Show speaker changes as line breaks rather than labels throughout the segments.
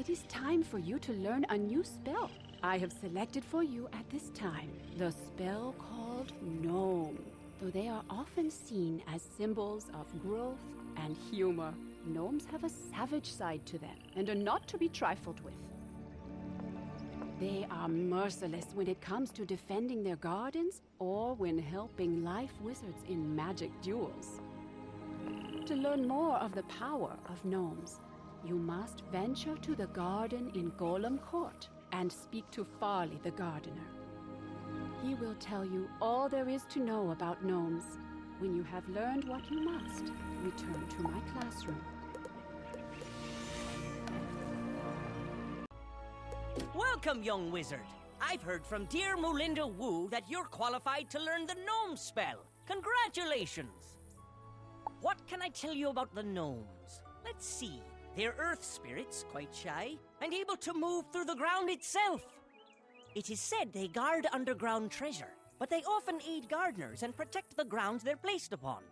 It is time for you to learn a new spell. I have selected for you at this time the spell called Gnome. Though they are often seen as symbols of growth and humor, gnomes have a savage side to them and are not to be trifled with. They are merciless when it comes to defending their gardens or when helping life wizards in magic duels. To learn more of the power of gnomes, you must venture to the garden in Golem Court and speak to Farley the gardener. He will tell you all there is to know about gnomes. When you have learned what you must, return to my classroom.
Welcome, young wizard. I've heard from dear Molinda Wu that you're qualified to learn the gnome spell. Congratulations! What can I tell you about the gnomes? Let's see. They're earth spirits, quite shy, and able to move through the ground itself. It is said they guard underground treasure, but they often aid gardeners and protect the grounds they're placed upon.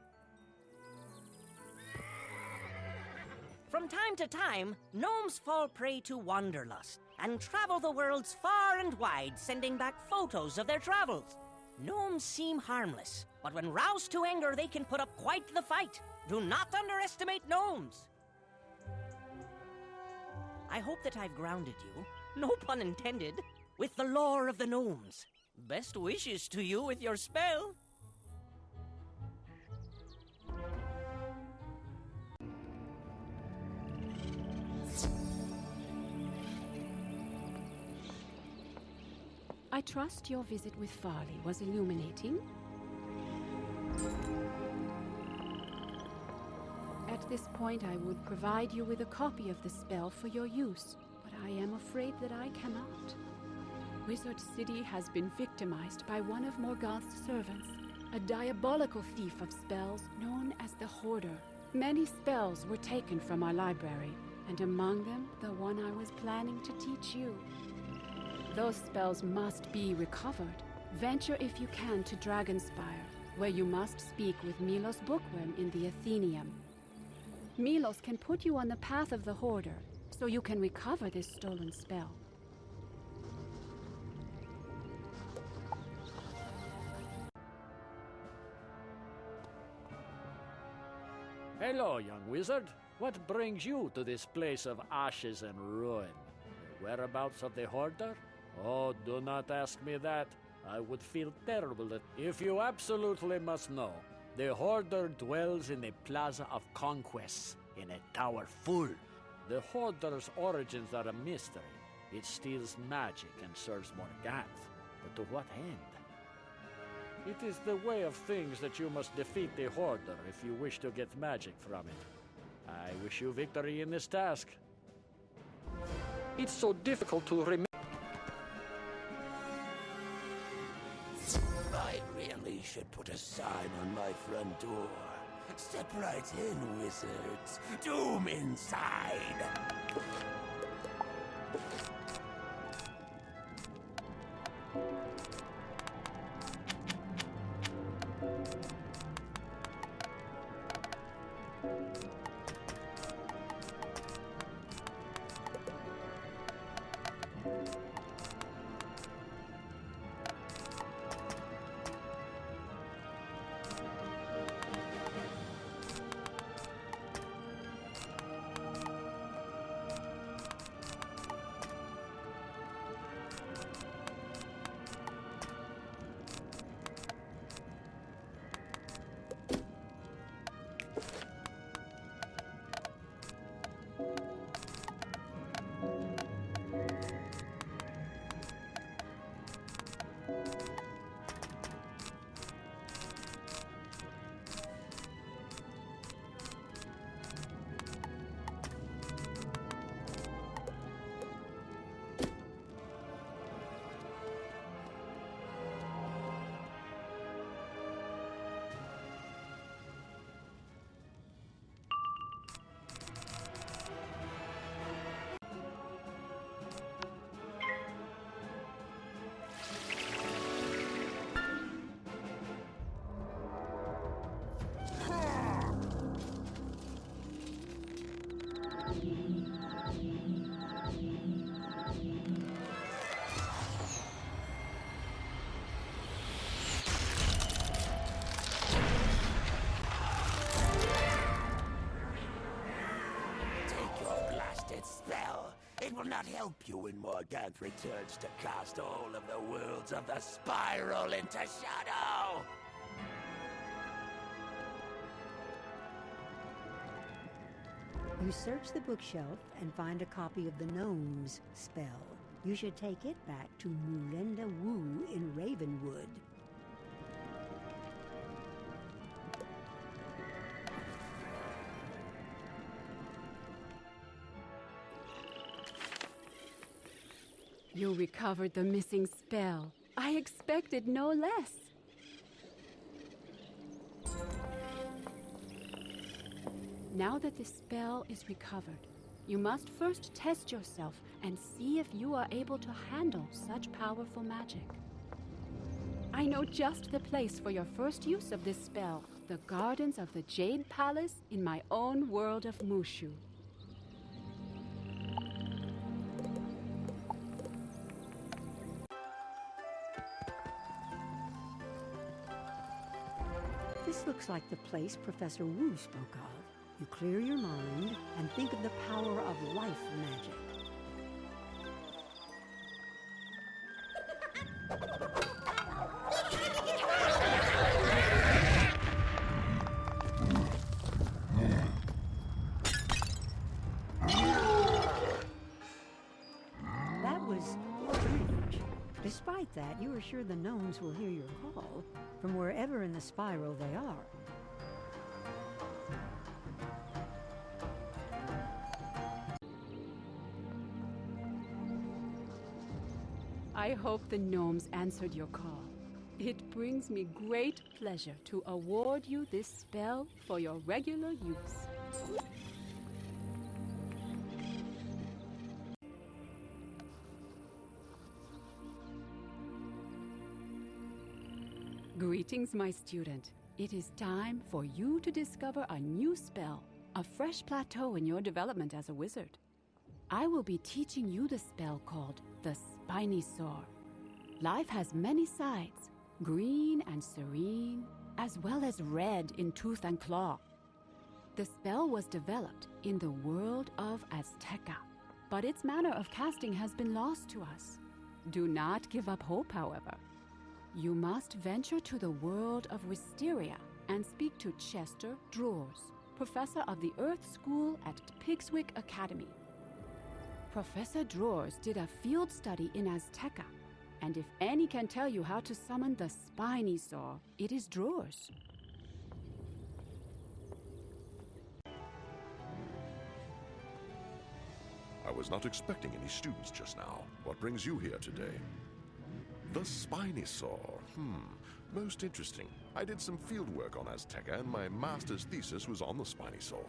From time to time, gnomes fall prey to wanderlust and travel the worlds far and wide, sending back photos of their travels. Gnomes seem harmless, but when roused to anger, they can put up quite the fight. Do not underestimate gnomes. I hope that I've grounded you, no pun intended, with the lore of the gnomes. Best wishes to you with your spell.
I trust your visit with Farley was illuminating. At this point, I would provide you with a copy of the spell for your use, but I am afraid that I cannot. Wizard City has been victimized by one of Morganth's servants, a diabolical thief of spells known as the Hoarder. Many spells were taken from our library, and among them, the one I was planning to teach you. Those spells must be recovered. Venture if you can to Dragonspire, where you must speak with Milos Bookworm in the Athenaeum. Milos can put you on the path of the Hoarder, so you can recover this stolen spell.
Hello, young wizard. What brings you to this place of ashes and ruin? The whereabouts of the Hoarder? Oh, do not ask me that. I would feel terrible if you absolutely must know. The Hoarder dwells in the Plaza of Conquests, in a tower full. The Hoarder's origins are a mystery. It steals magic and serves Morganth. But to what end? It is the way of things that you must defeat the Hoarder if you wish to get magic from it. I wish you victory in this task. It's so difficult to remember.
I really should put a sign on my front door. Step right in, wizards. Doom inside! not help you when Morganth returns to cast all of the worlds of the spiral into shadow.
You search the bookshelf and find a copy of the Gnomes spell. You should take it back to Mulenda Wu in Ravenwood.
You recovered the missing spell. I expected no less. Now that the spell is recovered, you must first test yourself and see if you are able to handle such powerful magic. I know just the place for your first use of this spell, the gardens of the Jade Palace in my own world of Mushu.
This looks like the place Professor Wu spoke of. You clear your mind and think of the power of life magic. That was strange. Despite that, you are sure the gnomes will hear your call from wherever in the spiral they are.
I hope the gnomes answered your call. It brings me great pleasure to award you this spell for your regular use. Greetings, my student. It is time for you to discover a new spell, a fresh plateau in your development as a wizard. I will be teaching you the spell called the Spinysaur. Life has many sides, green and serene, as well as red in tooth and claw. The spell was developed in the world of Azteca, but its manner of casting has been lost to us. Do not give up hope, however. You must venture to the world of Wisteria and speak to Chester Drawers, professor of the Earth School at Pigswick Academy. Professor Drawers did a field study in Azteca, and if any can tell you how to summon the Spinysaur, it is Drawers.
I was not expecting any students just now. What brings you here today? The Spinysaur. Most interesting. I did some field work on Azteca, and my master's thesis was on the Spinysaur.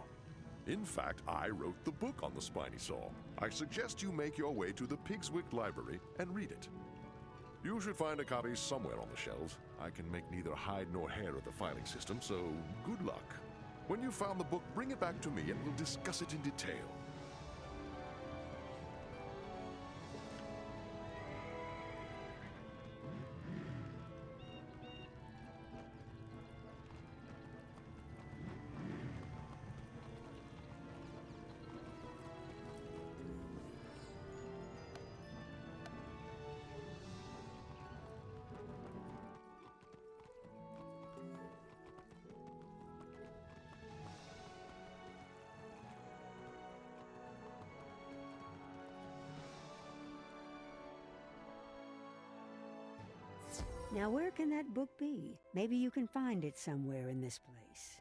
In fact, I wrote the book on the Spinysaur. I suggest you make your way to the Pigswick Library and read it. You should find a copy somewhere on the shelves. I can make neither hide nor hair of the filing system, so good luck. When you've found the book, bring it back to me and we'll discuss it in detail.
Now, where can that book be? Maybe you can find it somewhere in this place.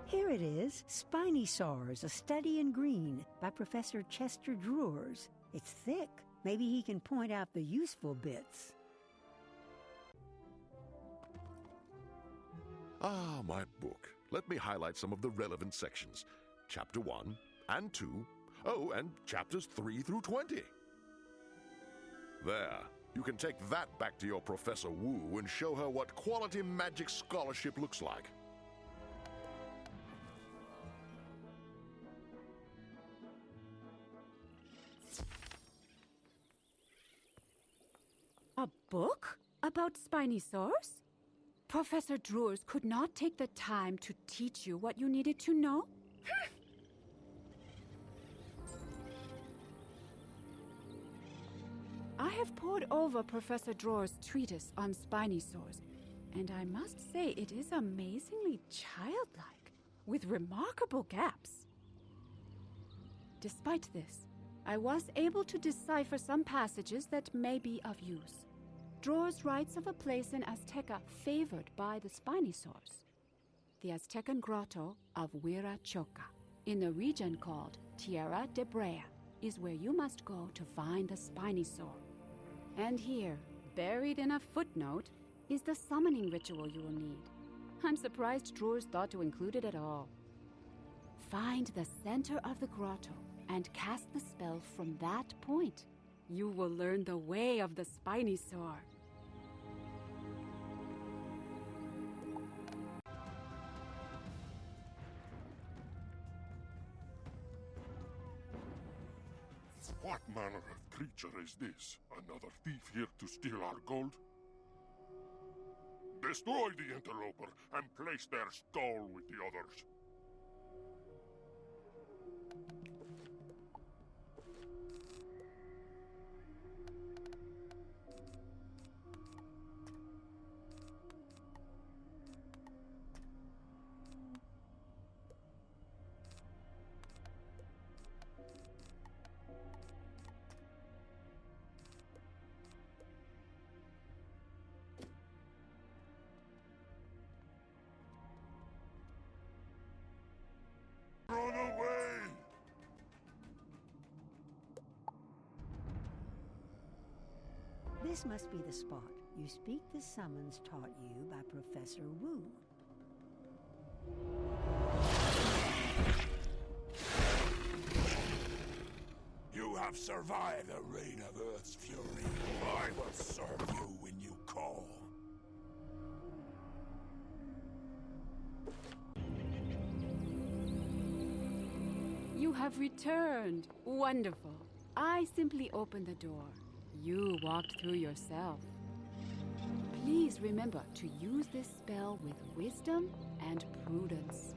Here it is, Spinysaurs, A Study in Green, by Professor Chester Drawers. It's thick. Maybe he can point out the useful bits.
Ah, my book. Let me highlight some of the relevant sections. Chapter 1 and 2. Oh, and chapters 3 through 20. There. You can take that back to your Professor Wu and show her what quality magic scholarship looks like.
book about Spinysaurs? Professor Drewers could not take the time to teach you what you needed to know? I have pored over Professor Drewers' treatise on Spinysaurs, and I must say it is amazingly childlike, with remarkable gaps. Despite this, I was able to decipher some passages that may be of use. Drewers writes of a place in Azteca favored by the Spinysaurs, the Aztecan grotto of Huirachoca, in the region called Tierra de Brea, is where you must go to find the Spinysaur. And here, buried in a footnote, is the summoning ritual you will need. I'm surprised Drewers thought to include it at all. Find the center of the grotto and cast the spell from that point. You will learn the way of the Spinysaur.
What manner of creature is this? Another thief here to steal our gold? Destroy the interloper and place their skull with the others. Run away!
This must be the spot. You speak the summons taught you by Professor Wu.
You have survived the reign of Earth's fury. I will serve you when you call.
You have returned. Wonderful. I simply opened the door. You walked through yourself. Please remember to use this spell with wisdom and prudence.